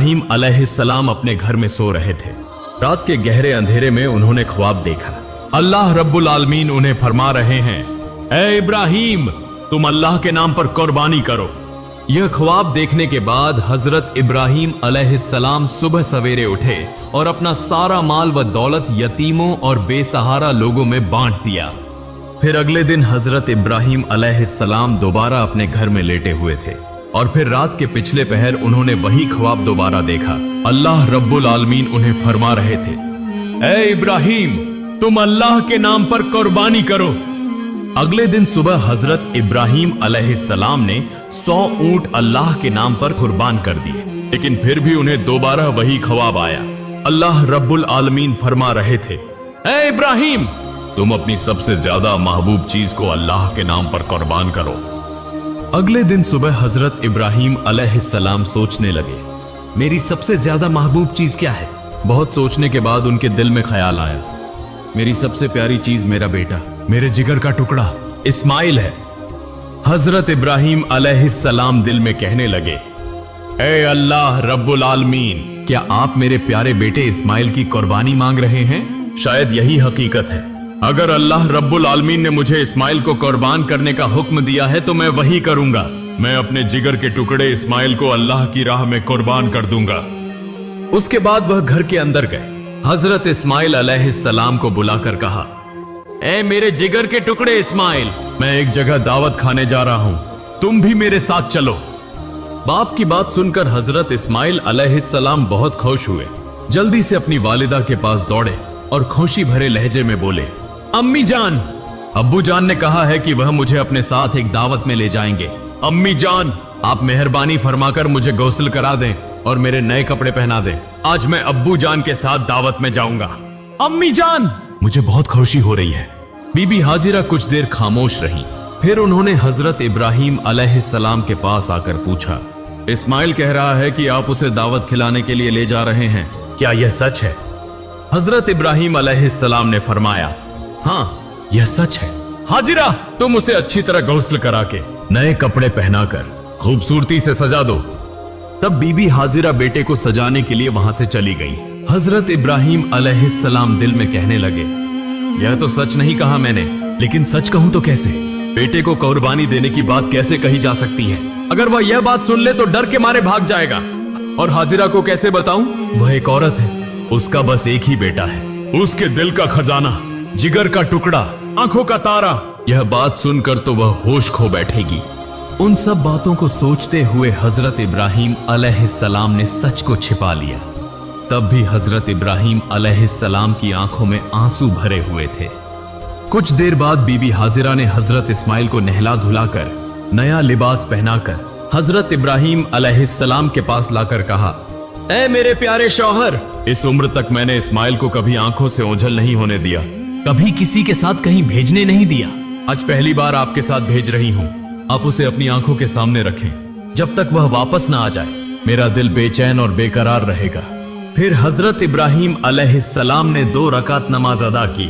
इब्राहीम अलैहिस्सलाम अपने घर में सो रहे थे। रात के गहरे अंधेरे में उन्होंने ख्वाब देखा। अल्लाह रब्बुल आलमीन उन्हें फरमा रहे हैं, ऐ इब्राहीम, तुम अल्लाह के नाम पर कुर्बानी करो। यह ख्वाब देखने के बाद हजरत इब्राहीम अलैहिस्सलाम सुबह सवेरे उठे और अपना सारा माल व दौलत यतीमों और बेसहारा लोगों में बांट दिया। फिर अगले दिन हजरत इब्राहीम अलैहिस्सलाम दोबारा अपने घर में लेटे हुए थे और फिर रात के पिछले पहर उन्होंने वही ख्वाब दोबारा देखा। अल्लाह रब्बुल आलमीन उन्हें फरमा रहे थे, ऐ इब्राहीम, तुम अल्लाह के नाम पर कुर्बानी करो। अगले दिन सुबह हजरत इब्राहीम अलैहिस्सलाम ने 100 ऊंट अल्लाह के नाम पर कुर्बान कर दिए, लेकिन फिर भी उन्हें दोबारा वही ख्वाब आया। अल्लाह रब्बुल आलमीन फरमा रहे थे, ऐ इब्राहीम, तुम अपनी सबसे ज्यादा महबूब चीज को अल्लाह के नाम पर कुर्बान करो। अगले दिन सुबह हजरत इब्राहीम अलैहिस्सलाम सोचने लगे, मेरी सबसे ज्यादा महबूब चीज क्या है। बहुत सोचने के बाद उनके दिल में ख्याल आया, मेरी सबसे प्यारी चीज मेरा बेटा, मेरे जिगर का टुकड़ा इस्माइल है। हजरत इब्राहीम अलैहिस्सलाम दिल में कहने लगे, ऐ अल्लाह रब्बुल आलमीन, क्या आप मेरे प्यारे बेटे इस्माइल की कुर्बानी मांग रहे हैं? शायद यही हकीकत है। अगर अल्लाह रब्बुल आलमीन ने मुझे इस्माइल को कुर्बान करने का हुक्म दिया है तो मैं वही करूंगा। मैं अपने जिगर के टुकड़े इस्माइल को अल्लाह की राह में कुर्बान कर दूंगा। उसके बाद वह घर के अंदर गए। हजरत इस्माइल अलैहिस्सलाम को बुलाकर कहा, ऐ मेरे जिगर के टुकड़े इस्माइल, मैं एक जगह दावत खाने जा रहा हूं, तुम भी मेरे साथ चलो। बाप की बात सुनकर हजरत इस्माइल अलैहिस्सलाम बहुत खुश हुए। जल्दी से अपनी वालिदा के पास दौड़े और खुशी भरे लहजे में बोले, अम्मी जान, अब्बू जान ने कहा है कि वह मुझे अपने साथ एक दावत में ले जाएंगे। अम्मी जान, आप मेहरबानी फरमाकर मुझे गौसल करा दें और मेरे नए कपड़े पहना दें। आज मैं अब्बू जान के साथ दावत में जाऊंगा। अम्मी जान, मुझे बहुत खुशी हो रही है। बीबी हाजिरा कुछ देर खामोश रही। फिर उन्होंने हजरत इब्राहीम अलैहिस्सलाम के पास आकर पूछा, इस्माइल कह रहा है कि आप उसे दावत खिलाने के लिए ले जा रहे हैं, क्या यह सच है? हजरत इब्राहीम अलैहिस्सलाम ने फरमाया, हाँ, यह सच है। हाजिरा, तुम उसे अच्छी तरह गौसल करा के नए कपड़े पहनाकर खूबसूरती से सजा दो। तब बीबी हाजिरा बेटे को सजाने के लिए वहां से चली गई। हजरत इब्राहीम अलैहिस्सलाम दिल में कहने लगे, यह तो सच नहीं कहा मैंने, लेकिन सच कहूं तो कैसे? बेटे को कुर्बानी देने की बात कैसे कही जा सकती है? अगर वह यह बात सुन ले तो डर के मारे भाग जाएगा। और हाजिरा को कैसे बताऊं? वह एक औरत है, उसका बस एक ही बेटा है, उसके दिल का खजाना, जिगर का टुकड़ा, आंखों का तारा। यह बात सुनकर तो वह होश खो बैठेगी। उन सब बातों को सोचते हुए हजरत इब्राहीम अलैहिस्सलाम ने सच को छिपा लिया। तब भी हजरत इब्राहीम अलैहिस्सलाम की आंखों में आंसू भरे हुए थे। कुछ देर बाद बीबी हाजिरा ने हजरत इस्माइल को नहला धुलाकर नया लिबास पहनाकर हजरत इब्राहीम अलैहिस्सलाम के पास लाकर कहा, ऐ मेरे प्यारे शौहर, इस उम्र तक मैंने इस्माइल को कभी आंखों से ओझल नहीं होने दिया, कभी किसी के साथ कहीं भेजने नहीं दिया। आज पहली बार आपके साथ भेज रही हूं। आप उसे अपनी आंखों के सामने रखें जब तक वह वापस ना आ जाए। मेरा दिल बेचैन और बेकरार रहेगा। फिर हजरत इब्राहीम अलैहिस्सलाम ने 2 रकात नमाज अदा की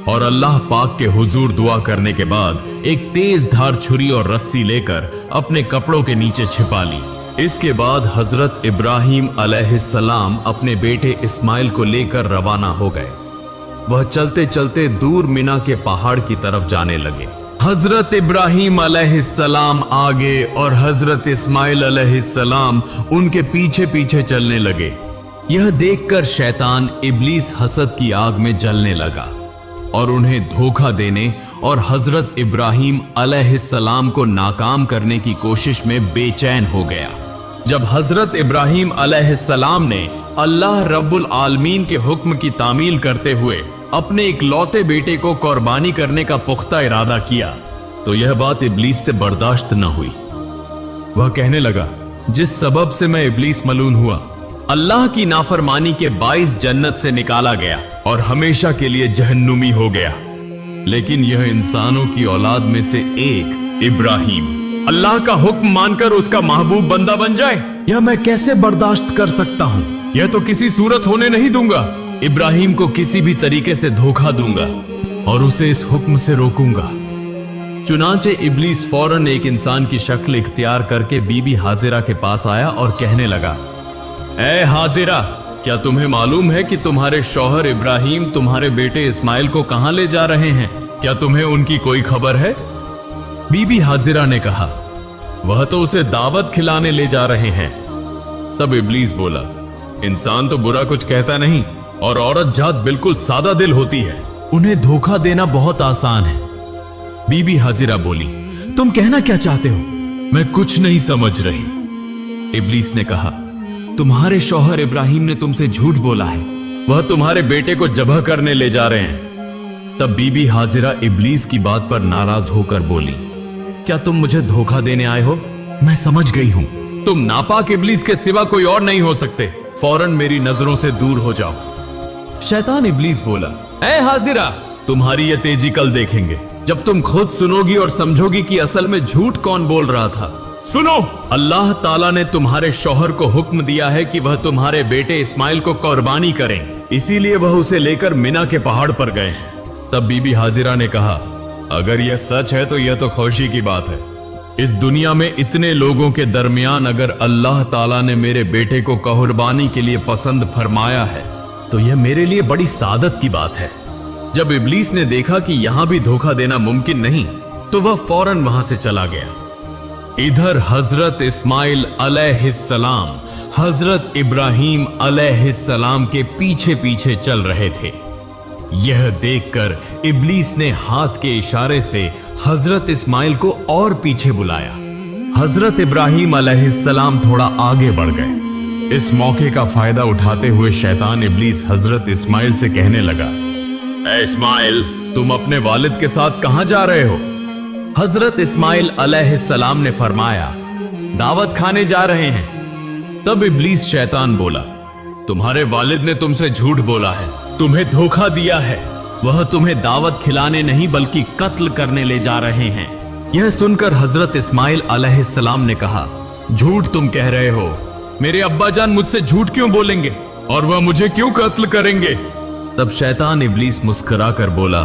और अल्लाह पाक के हुजूर दुआ करने के बाद एक तेज धार छुरी और रस्सी लेकर अपने कपड़ों के नीचे छिपा ली। इसके बाद हजरत इब्राहीम अलैहिस्सलाम अपने बेटे इस्माइल को लेकर रवाना हो गए। वह चलते चलते दूर मिना के पहाड़ की तरफ जाने लगे। हजरत इब्राहीम अलैहिस्सलाम आगे और हजरत इस्माइल अलैहिस्सलाम उनके पीछे पीछे चलने लगे। यह देखकर शैतान इब्लीस हसद की आग में जलने लगा और उन्हें धोखा देने और हजरत इब्राहीम अलैहिस्सलाम को नाकाम करने की कोशिश में बेचैन हो गया। जब हजरत इब्राहीम अलैहिस्सलाम ने अल्लाह रब्बुल आलमीन के हुक्म की तामील करते हुए अपने इकलौते बेटे को कुर्बानी करने का पुख्ता इरादा किया तो यह बात इब्लीस से बर्दाश्त न हुई। वह कहने लगा, जिस सबब से मैं इब्लीस मलून हुआ, अल्लाह की नाफरमानी के 22 जन्नत से निकाला गया और हमेशा के लिए जहन्नुमी हो गया। लेकिन यह इंसानों की औलाद में से एक इब्राहीम अल्लाह का हुक्म मानकर उसका महबूब बंदा बन जाए, यह मैं कैसे बर्दाश्त कर सकता हूं? यह तो किसी सूरत होने नहीं दूंगा। इब्राहीम को किसी भी तरीके से धोखा दूंगा और उसे इस हुक्म से रोकूंगा। चुनांचे इब्लीस फौरन एक इंसान की शक्ल इख्तियार करके बीबी हाजिरा के पास आया और कहने लगा, ए हाजिरा, क्या तुम्हें मालूम है कि तुम्हारे शौहर इब्राहिम तुम्हारे बेटे इस्माइल को कहां ले जा रहे हैं? क्या तुम्हें उनकी कोई खबर है? बीबी हाजिरा ने कहा, वह तो उसे दावत खिलाने ले जा रहे हैं। तब इब्लीस बोला, इंसान तो बुरा कुछ कहता नहीं और औरत जात बिल्कुल सादा दिल होती है, उन्हें धोखा देना बहुत आसान है। बीबी हाजिरा बोली, तुम कहना क्या चाहते हो? मैं कुछ नहीं समझ रही। इब्लीस ने कहा, तुम्हारे शौहर इब्राहिम ने तुमसे झूठ बोला है, वह तुम्हारे बेटे को जबह करने ले जा रहे हैं। तब बीबी हाजिरा इब्लीस की बात पर नाराज होकर बोली, क्या तुम मुझे धोखा देने आए हो? मैं समझ गई हूं, तुम नापाक इब्लीस के सिवा कोई और नहीं हो सकते। फौरन मेरी नजरों से दूर हो जाओ। शैतान इब्लीस बोला, ए हाजिरा, तुम्हारी ये तेजी कल देखेंगे, जब तुम खुद सुनोगी और समझोगी कि असल में झूठ कौन बोल रहा था। सुनो, अल्लाह ताला ने तुम्हारे शौहर को हुक्म दिया है कि वह तुम्हारे बेटे इस्माइल को कुर्बानी करें, इसीलिए वह उसे लेकर मिना के पहाड़ पर गए हैं। तब बीबी हाजिरा ने कहा, अगर यह सच है तो यह तो खुशी की बात है। इस दुनिया में इतने लोगों के दरमियान अगर अल्लाह ताला ने मेरे बेटे को कुर्बानी के लिए पसंद फरमाया है तो यह मेरे लिए बड़ी सादत की बात है। जब इब्लीस ने देखा कि यहां भी धोखा देना मुमकिन नहीं तो वह फौरन वहां से चला गया। इधर हजरत इस्माइल अलैहिस्सलाम हजरत इब्राहिम अलैहिस्सलाम के पीछे पीछे चल रहे थे। यह देखकर इब्लीस ने हाथ के इशारे से हजरत इस्माइल को और पीछे बुलाया। हजरत इब्राहिम अलैहिस्सलाम थोड़ा आगे बढ़ गए। इस मौके का फायदा उठाते हुए शैतान इब्लीस हजरत इस्माइल से कहने लगा, ए इस्माइल, तुम अपने वालिद के साथ कहां जा रहे हो? हजरत इस्माइल अलैहिस्सलाम ने फरमाया, दावत खाने जा रहे हैं। तब इब्लीस शैतान बोला, तुम्हारे वालिद ने तुमसे झूठ बोला है, तुम्हें धोखा दिया है, वह तुम्हें दावत खिलाने नहीं बल्कि कत्ल करने ले जा रहे हैं। यह सुनकर हजरत इस्माइल अलैहिस्सलाम ने कहा, झूठ तुम कह रहे हो, मेरे अब्बा जान मुझसे झूठ क्यों बोलेंगे और वह मुझे क्यों कत्ल करेंगे? तब शैतान इब्लीस मुस्कुरा कर बोला,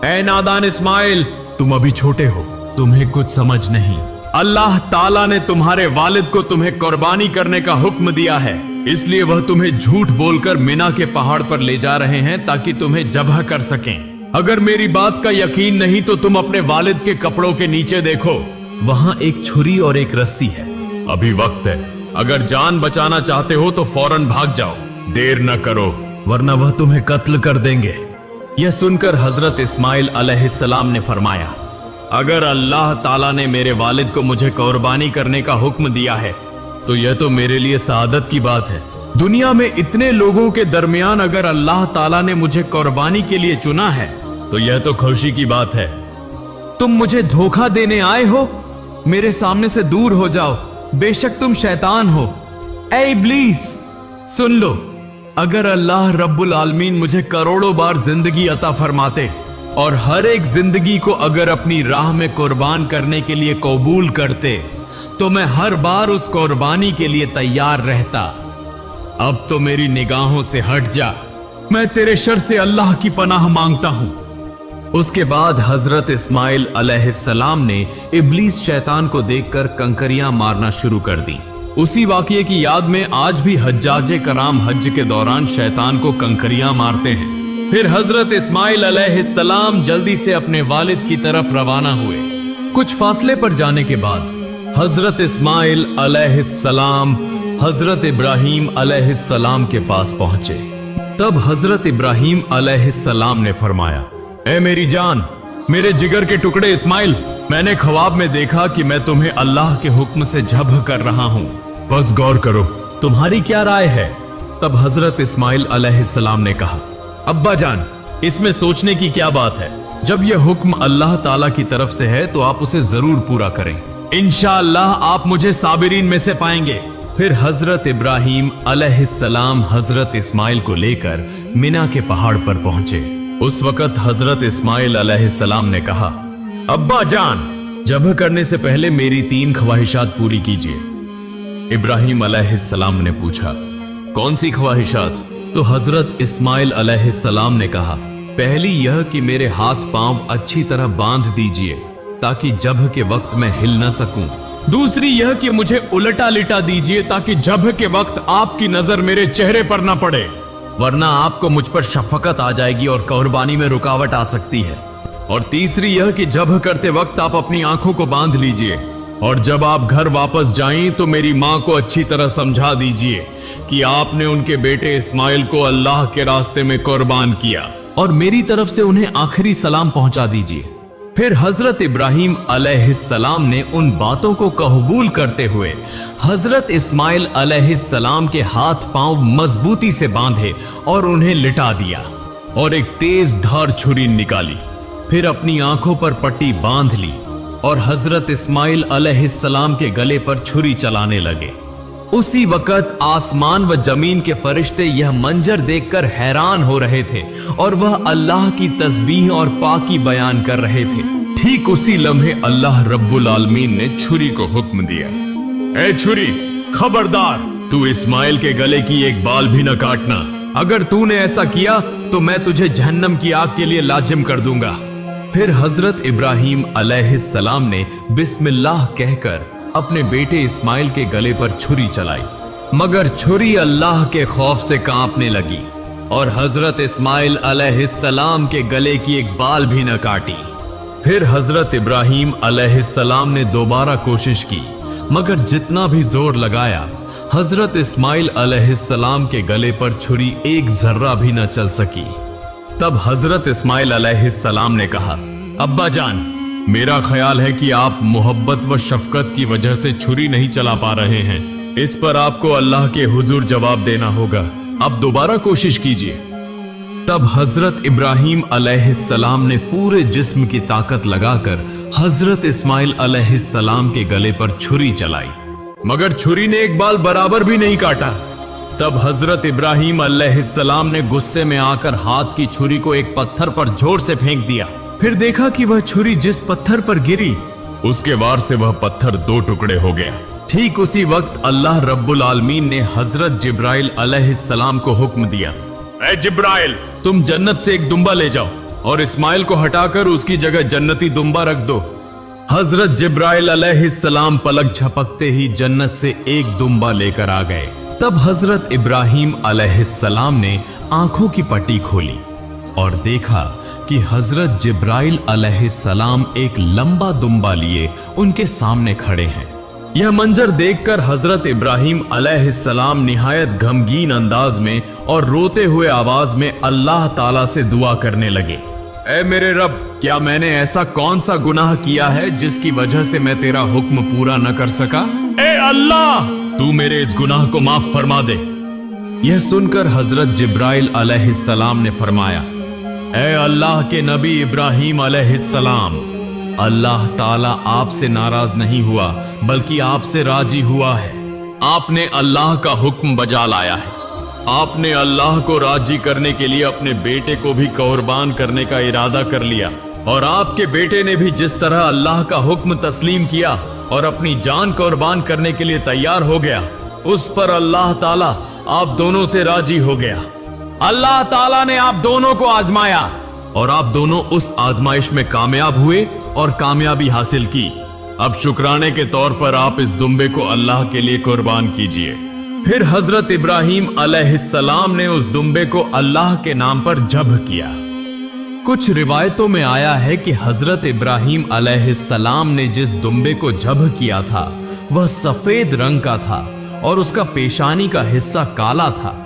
ए नादान इस्माइल, तुम अभी छोटे हो, तुम्हें कुछ समझ नहीं। अल्लाह ताला ने तुम्हारे वालिद को तुम्हें कुर्बानी करने का हुक्म दिया है, इसलिए वह तुम्हें झूठ बोलकर मिना के पहाड़ पर ले जा रहे हैं ताकि तुम्हें जबह कर सकें। अगर मेरी बात का यकीन नहीं तो तुम अपने वालिद के कपड़ों के नीचे देखो, वहां एक छुरी और एक रस्सी है। अभी वक्त है, अगर जान बचाना चाहते हो तो फौरन भाग जाओ, देर न करो वरना वह तुम्हें कत्ल कर देंगे। यह सुनकर हजरत इस्माइल अलैहिस्सलाम ने फरमाया, अगर अल्लाह ताला ने मेरे वालिद को मुझे कुर्बानी करने का हुक्म दिया है तो यह तो मेरे लिए सादत की बात है। दुनिया में इतने लोगों के दरमियान अगर अल्लाह ताला ने मुझे कुर्बानी के लिए चुना है तो यह तो खुशी की बात है। तुम मुझे धोखा देने आए हो, मेरे सामने से दूर हो जाओ, बेशक तुम शैतान हो। ए इब्लीस, सुन लो, अगर अल्लाह रब्बुल आलमीन मुझे करोड़ों बार जिंदगी अता फरमाते और हर एक जिंदगी को अगर अपनी राह में कुर्बान करने के लिए कबूल करते तो मैं हर बार उस कुर्बानी के लिए तैयार रहता। अब तो मेरी निगाहों से हट जा, मैं तेरे शर से अल्लाह की पनाह मांगता हूं। उसके बाद हजरत इस्माइल अलैहिस्सलाम ने इब्लीस शैतान को देखकर कंकरियां मारना शुरू कर दी। उसी वाकये की याद में आज भी हज्जाजे कराम हज के दौरान शैतान को कंकरियां मारते हैं। फिर हजरत इस्माइल अलैहिस्सलाम जल्दी से अपने वालिद की तरफ रवाना हुए। कुछ फासले पर जाने के बाद हजरत इस्माइल अलैहिस्सलाम हजरत इब्राहिम अलैहिस्सलाम के पास पहुंचे। तब हजरत इब्राहिम अलैहिस्सलाम ने फरमाया, ए मेरी जान, मेरे जिगर के टुकड़े इस्माइल, मैंने ख्वाब में देखा कि मैं तुम्हें अल्लाह के हुक्म से जब्ह कर रहा हूं, बस गौर करो, तुम्हारी क्या राय है? तब हजरत इस्माइल अलैहिस्सलाम ने कहा, अब्बा जान, इसमें सोचने की क्या बात है? जब यह हुक्म अल्लाह ताला की तरफ से है तो आप उसे जरूर पूरा करें, इंशाअल्लाह आप मुझे साबिरीन में से पाएंगे। फिर हजरत इब्राहिम अलैहिस्सलाम हजरत इस्माइल को लेकर मिना के पहाड़ पर पहुंचे। उस वक्त हजरत इस्माइल अलैहिस्सलाम ने कहा, अब्बा जान, जब्ह करने से पहले मेरी 3 ख्वाहिशात पूरी कीजिए। इब्राहिम अलैहिस्सलाम ने पूछा, कौन सी ख्वाहिशात? तो हजरत इस्माइल अलैहिस्सलाम ने कहा, पहली यह कि मेरे हाथ पांव अच्छी तरह बांध दीजिए ताकि जब्ह के वक्त मैं हिल न सकूं। दूसरी यह कि मुझे उलटा लिटा दीजिए ताकि जब के वक्त आपकी नजर मेरे चेहरे पर ना पड़े, वरना आपको मुझ पर शफकत आ जाएगी और कुर्बानी में रुकावट आ सकती है। और तीसरी यह कि जब करते वक्त आप अपनी आंखों को बांध लीजिए और जब आप घर वापस जाएं तो मेरी माँ को अच्छी तरह समझा दीजिए कि आपने उनके बेटे इस्माइल को अल्लाह के रास्ते में कुर्बान किया, और मेरी तरफ से उन्हें आखिरी सलाम पहुंचा दीजिए। फिर हजरत इब्राहिम अलैहिस्सलाम ने उन बातों को कबूल करते हुए हजरत इस्माइल अलैहिस्सलाम के हाथ पांव मजबूती से बांधे और उन्हें लिटा दिया और एक तेज धार छुरी निकाली। फिर अपनी आंखों पर पट्टी बांध ली और हजरत इस्माइल अलैहिस्सलाम के गले पर छुरी चलाने लगे। उसी वक्त आसमान व जमीन के फरिश्ते यह मंजर देखकर हैरान हो रहे थे और वह अल्लाह की तस्बीह और पाकी बयान कर रहे थे। ठीक उसी लम्हे अल्लाह रब्बुल आलमीन ने छुरी को हुक्म दिया, ए छुरी, खबरदार, तू इस्माइल के गले की एक बाल भी न काटना। अगर तूने ऐसा किया तो मैं तुझे जहन्नम की आग के लिए लाजिम कर दूंगा। फिर हजरत इब्राहिम अलैहिस्सलाम ने बिस्मिल्लाह कहकर अपने बेटे इस्माइल के गले पर छुरी चलाई, मगर छुरी अल्लाह के खौफ से कांपने लगी और हजरत इस्माइल अलैहिस्सलाम के गले की एक बाल भी न काटी। फिर हजरत इब्राहिम अलैहिस्सलाम ने दोबारा कोशिश की, मगर जितना भी जोर लगाया हजरत इस्माइल अलैहिस्सलाम के गले पर छुरी एक जर्रा भी न चल सकी। तब हजरत इस्माइल अलैहिस्सलाम ने कहा, अब्बा जान, मेरा ख्याल है कि आप मोहब्बत व शफकत की वजह से छुरी नहीं चला पा रहे हैं। इस पर आपको अल्लाह के हुजूर जवाब देना होगा। अब दोबारा कोशिश कीजिए। तब हजरत इब्राहिम अलैहिस्सलाम ने पूरे जिस्म की ताकत लगाकर हजरत इस्माइल अलैहिस्सलाम के गले पर छुरी चलाई, मगर छुरी ने एक बाल बराबर भी नहीं काटा। तब हजरत इब्राहिम अलैहिस्सलाम ने गुस्से में आकर हाथ की छुरी को एक पत्थर पर जोर से फेंक दिया। फिर देखा कि वह छुरी जिस पत्थर पर गिरी उसके वार से वह पत्थर दो टुकड़े हो गया। ठीक उसी वक्त अल्लाह रब्बुल आलमीन ने हजरत जिब्राइल अलैहिस्सलाम को हुक्म दिया, ए जिब्राइल, तुम जन्नत से एक दुम्बा ले जाओ और इस्माइल को हटाकर उसकी जगह जन्नती दुम्बा रख दो। हजरत जिब्राइल अलैहिस्सलाम पलक झपकते ही जन्नत से एक दुम्बा लेकर आ गए। तब हजरत इब्राहिम अलैहिस्सलाम ने आंखों की पट्टी खोली और देखा कि हजरत जिब्राइल अलैहिस्सलाम एक लंबा दुम्बा लिए उनके सामने खड़े हैं। यह मंजर देखकर हजरत इब्राहिम अलैहिस्सलाम निहायत गमगीन अंदाज में और रोते हुए आवाज में अल्लाह ताला से दुआ करने लगे, ऐ मेरे रब, क्या मैंने ऐसा कौन सा गुनाह किया है जिसकी वजह से मैं तेरा हुक्म पूरा न कर सका? ए अल्लाह, तू मेरे इस गुनाह को माफ फरमा दे। यह सुनकर हजरत जिब्राइल अलैहिस्सलाम ने फरमाया, ऐ अल्लाह के नबी इब्राहिम अलैहिस्सलाम, अल्लाह ताला आपसे नाराज नहीं हुआ बल्कि आपसे राजी हुआ है। आपने अल्लाह का हुक्म बजा लाया है। आपने अल्लाह को राजी करने के लिए अपने बेटे को भी कुर्बान करने का इरादा कर लिया, और आपके बेटे ने भी जिस तरह अल्लाह का हुक्म तस्लीम किया और अपनी जान कुर्बान करने के लिए तैयार हो गया, उस पर अल्लाह ताला आप दोनों से राजी हो गया। अल्लाह ताला ने आप दोनों को आजमाया और आप दोनों उस आजमाइश में कामयाब हुए और कामयाबी हासिल की। अब शुक्राने के तौर पर आप इस दुम्बे को अल्लाह के लिए कुर्बान कीजिए। फिर हजरत इब्राहिम अलैहिस्सलाम ने उस दुम्बे को अल्लाह के नाम पर ज़ब्ह किया। कुछ रिवायतों में आया है कि हजरत इब्राहिम अलैहिस्सलाम ने जिस दुम्बे को ज़ब्ह किया था वह सफेद रंग का था और उसका पेशानी का हिस्सा काला था।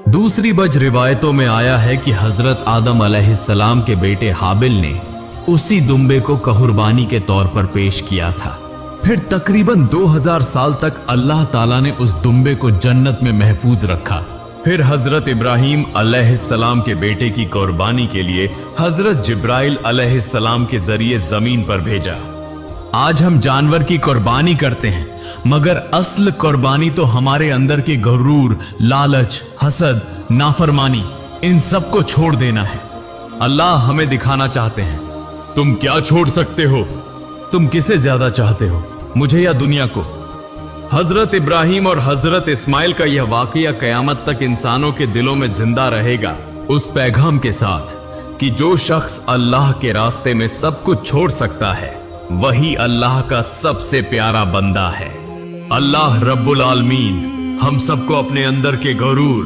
दूसरी बज रिवायतों में आया है कि हजरत आदम अलैहिस्सलाम के बेटे हाबिल ने उसी दुम्बे को कुर्बानी के तौर पर पेश किया था। फिर तकरीबन 2000 साल तक अल्लाह ताला ने उस दुम्बे को जन्नत में महफूज रखा। फिर हजरत इब्राहिम अलैहिस्सलाम के बेटे की कुर्बानी के लिए हजरत जिब्राइल अलैहिस्सलाम के जरिए जमीन पर भेजा। आज हम जानवर की कुर्बानी करते हैं, मगर असल कुर्बानी तो हमारे अंदर के गुरूर, लालच, हसद, नाफरमानी, इन सब को छोड़ देना है। अल्लाह हमें दिखाना चाहते हैं। तुम क्या छोड़ सकते हो? तुम किसे ज्यादा चाहते हो, मुझे या दुनिया को? हजरत इब्राहिम और हजरत इस्माइल का यह वाकया कयामत तक इंसानों के दिलों में जिंदा रहेगा, उस पैगाम के साथ कि जो शख्स अल्लाह के रास्ते में सब कुछ छोड़ सकता है वही अल्लाह का सबसे प्यारा बंदा है। अल्लाह रब्बुल आलमीन हम सबको अपने अंदर के गरूर,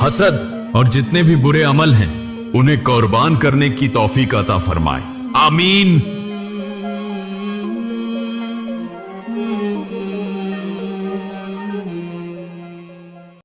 हसद और जितने भी बुरे अमल हैं उन्हें कुर्बान करने की तौफीक अता फरमाए। आमीन।